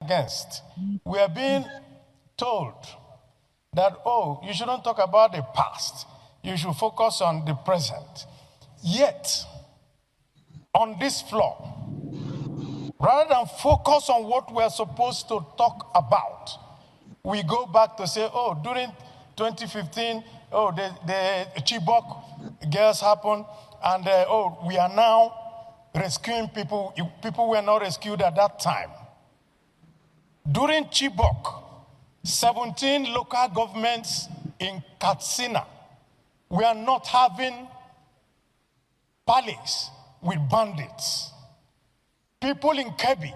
against. We are being told that, oh, you shouldn't talk about the past. You should focus on the present. Yet, on this floor, rather than focus on what we're supposed to talk about, we go back to say, oh, during 2015, oh, the Chibok girls happened, and oh, we are now rescuing people. People were not rescued at that time. During Chibok, 17 local governments in Katsina were not having parleys with bandits. People in Kebbi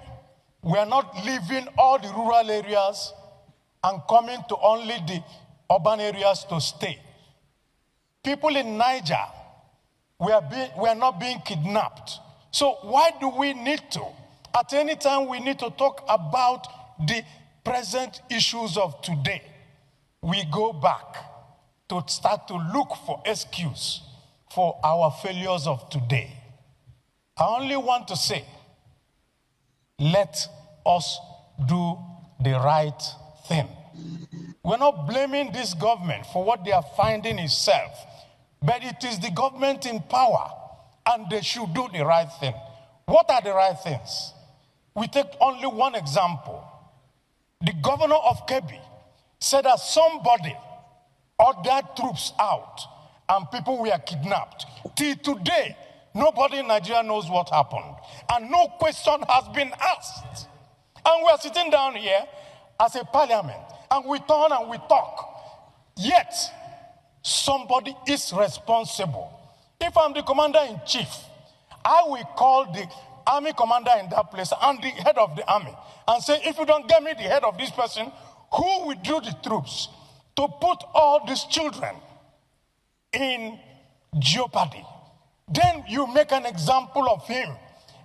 were not leaving all the rural areas and coming to only the urban areas to stay. People in Niger were not being kidnapped. So why do we need to? At any time we need to talk about the present issues of today. We go back to start to look for excuse for our failures of today. I only want to say, let us do the right thing. We're not blaming this government for what they are finding itself, but it is the government in power, and they should do the right thing. What are the right things? We take only one example. The governor of Kebbi said that somebody ordered troops out and people were kidnapped. Till today, nobody in Nigeria knows what happened. And no question has been asked. And we are sitting down here as a parliament, and we turn and we talk. Yet, somebody is responsible. If I'm the commander-in-chief, I will call the army commander in that place and the head of the army and say, if you don't get me the head of this person, who withdrew the troops to put all these children in jeopardy? Then you make an example of him.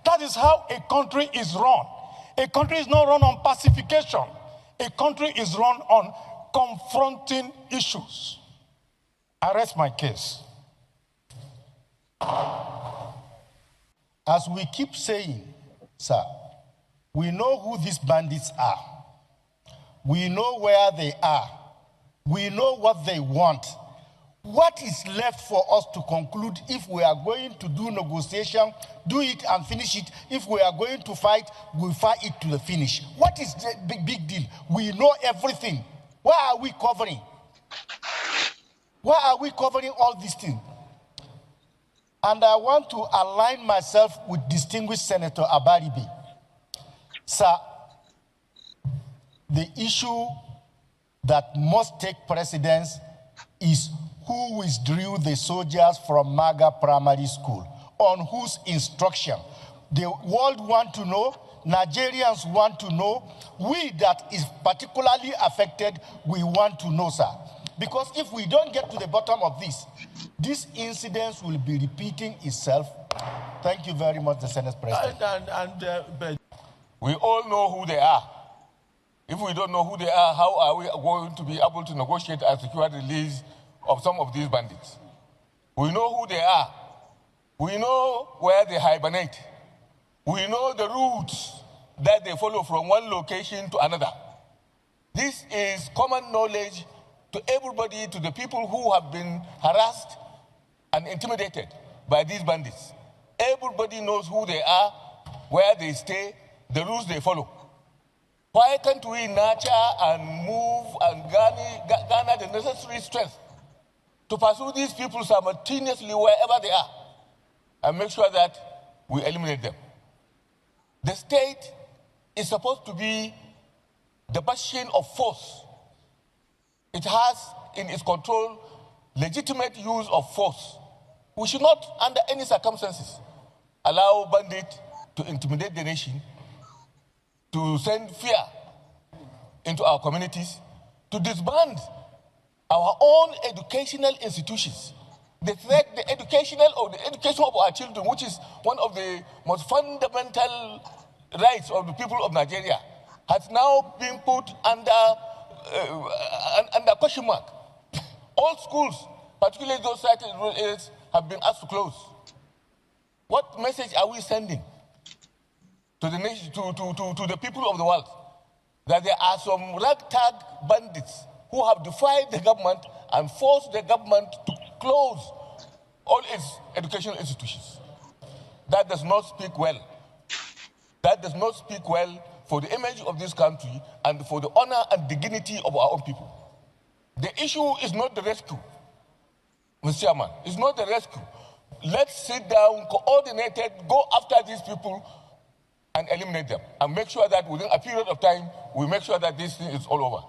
That is how a country is run. A country is not run on pacification. A country is run on confronting issues. I rest my case. As we keep saying, sir, we know who these bandits are. We know where they are. We know what they want. What is left for us to conclude? If we are going to do negotiation, do it and finish it. If we are going to fight, we'll fight it to the finish. What is the big deal? We know everything. Why are we covering? Why are we covering all these things? And I want to align myself with distinguished Senator Abaribe. Sir, the issue that must take precedence is who withdrew the soldiers from Maga Primary School, on whose instruction. The world want to know, Nigerians want to know, we that is particularly affected, we want to know, sir. Because if we don't get to the bottom of this incident will be repeating itself. Thank you very much, the Senate President. We all know who they are. If we don't know who they are, how are we going to be able to negotiate and secure the release of some of these bandits? We know who they are. We know where they hibernate. We know the routes that they follow from one location to another. This is common knowledge to everybody, to the people who have been harassed and intimidated by these bandits. Everybody knows who they are, where they stay, the routes they follow. Why can't we nurture and move and garner the necessary strength to pursue these people simultaneously wherever they are and make sure that we eliminate them? The state is supposed to be the bastion of force. It has in its control legitimate use of force. We should not, under any circumstances, allow bandits to intimidate the nation, to send fear into our communities, to disband our own educational institutions. The threat, the educational or the education of our children, which is one of the most fundamental rights of the people of Nigeria, has now been put under question mark. All schools, particularly those cited in rural areas, have been asked to close. What message are we sending to the nation, to the people of the world? that there are some ragtag bandits who have defied the government and forced the government to close all its educational institutions. That does not speak well. That does not speak well for the image of this country and for the honor and dignity of our own people. The issue is not the rescue, Mr. Chairman. It's not the rescue. Let's sit down, coordinated, go after these people and eliminate them and make sure that within a period of time, we make sure that this thing is all over.